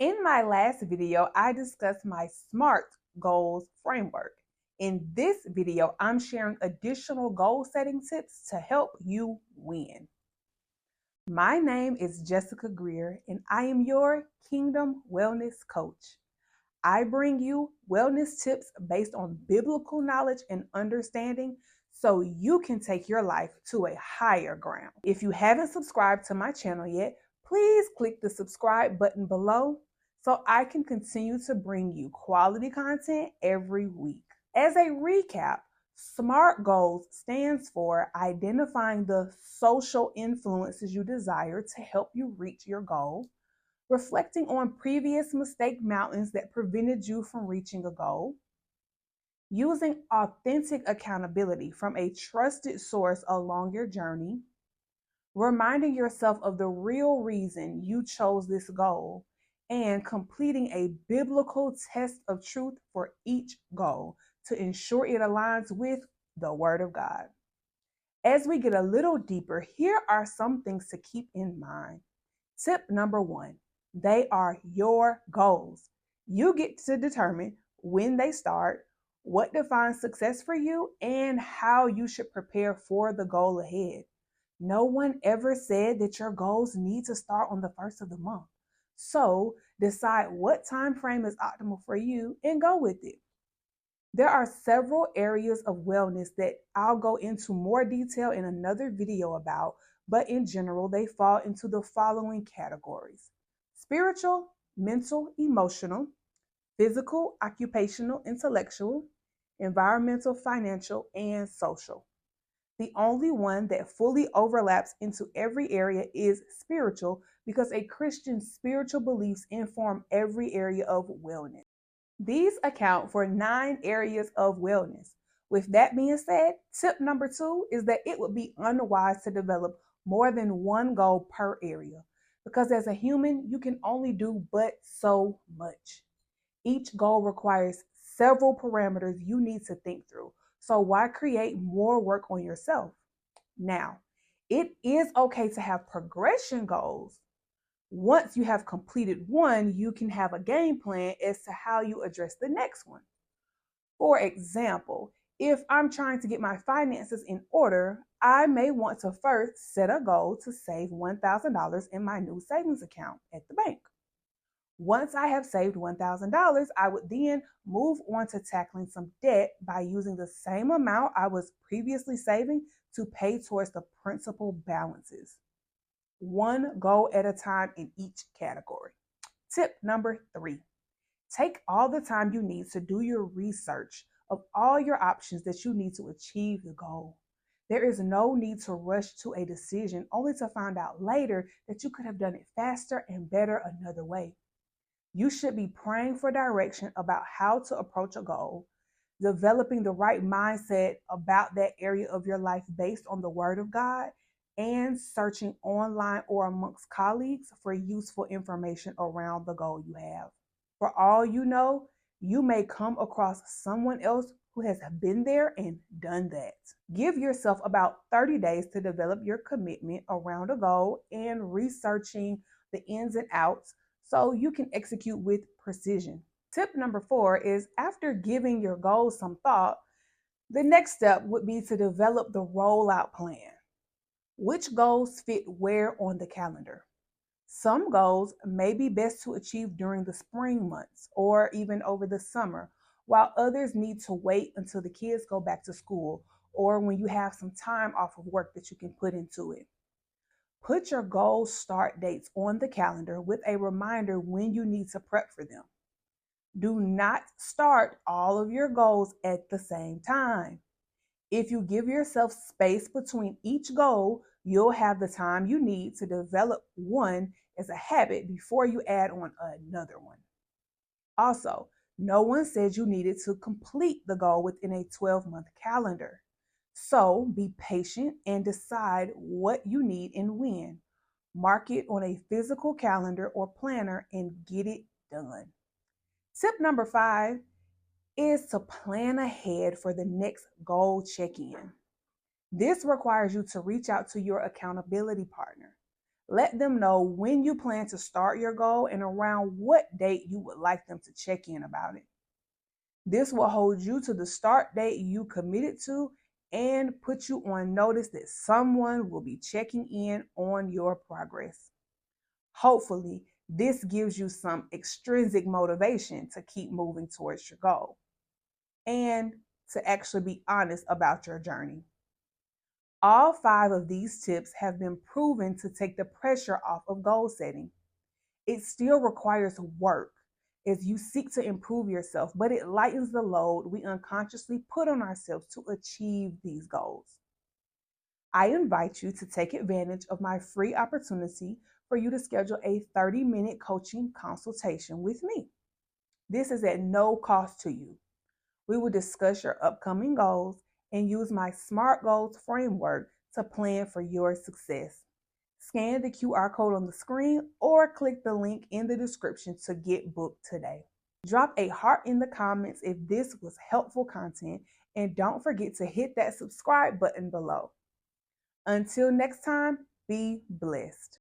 In my last video, I discussed my SMART goals framework. In this video, I'm sharing additional goal setting tips to help you win. My name is Jessica Greer, and I am your Kingdom Wellness Coach. I bring you wellness tips based on biblical knowledge and understanding so you can take your life to a higher ground. If you haven't subscribed to my channel yet, please click the subscribe button below so I can continue to bring you quality content every week. As a recap, SMART goals stands for identifying the social influences you desire to help you reach your goal, reflecting on previous mistake mountains that prevented you from reaching a goal, using authentic accountability from a trusted source along your journey, reminding yourself of the real reason you chose this goal, and completing a biblical test of truth for each goal to ensure it aligns with the Word of God. As we get a little deeper, here are some things to keep in mind. Tip number 1. They are your goals. You get to determine when they start, what defines success for you, and how you should prepare for the goal ahead. No one ever said that your goals need to start on the first of the month. So decide what time frame is optimal for you and go with it. There are several areas of wellness that I'll go into more detail in another video about, but in general, they fall into the following categories: spiritual, mental, emotional, physical, occupational, intellectual, environmental, financial, and social. The only one that fully overlaps into every area is spiritual, because a Christian's spiritual beliefs inform every area of wellness. These account for 9 areas of wellness. With that being said, tip number 2 is that it would be unwise to develop more than one goal per area, because as a human, you can only do but so much. Each goal requires several parameters you need to think through, so why create more work on yourself? Now, it is okay to have progression goals. Once you have completed one, you can have a game plan as to how you address the next one. For example, if I'm trying to get my finances in order, I may want to first set a goal to save $1,000 in my new savings account at the bank. Once I have saved $1,000, I would then move on to tackling some debt by using the same amount I was previously saving to pay towards the principal balances. One goal at a time in each category. Tip number 3, take all the time you need to do your research of all your options that you need to achieve the goal. There is no need to rush to a decision only to find out later that you could have done it faster and better another way. You should be praying for direction about how to approach a goal, developing the right mindset about that area of your life based on the Word of God, and searching online or amongst colleagues for useful information around the goal you have. For all you know, you may come across someone else who has been there and done that. Give yourself about 30 days to develop your commitment around a goal and researching the ins and outs so you can execute with precision. Tip number 4 is, after giving your goals some thought, the next step would be to develop the rollout plan. Which goals fit where on the calendar? Some goals may be best to achieve during the spring months or even over the summer, while others need to wait until the kids go back to school or when you have some time off of work that you can put into it. Put your goal start dates on the calendar with a reminder when you need to prep for them. Do not start all of your goals at the same time. If you give yourself space between each goal, you'll have the time you need to develop one as a habit before you add on another one. Also, no one said you needed to complete the goal within a 12-month calendar. So be patient and decide what you need and when. Mark it on a physical calendar or planner and get it done. Tip number 5 is to plan ahead for the next goal check-in. This requires you to reach out to your accountability partner. Let them know when you plan to start your goal and around what date you would like them to check in about it. This will hold you to the start date you committed to and put you on notice that someone will be checking in on your progress. Hopefully, this gives you some extrinsic motivation to keep moving towards your goal and to actually be honest about your journey. All 5 of these tips have been proven to take the pressure off of goal setting. It still requires work as you seek to improve yourself, but it lightens the load we unconsciously put on ourselves to achieve these goals. I invite you to take advantage of my free opportunity for you to schedule a 30-minute coaching consultation with me. This is at no cost to you. We will discuss your upcoming goals and use my SMART goals framework to plan for your success. Scan the QR code on the screen or click the link in the description to get booked today. Drop a heart in the comments if this was helpful content, and don't forget to hit that subscribe button below. Until next time, be blessed.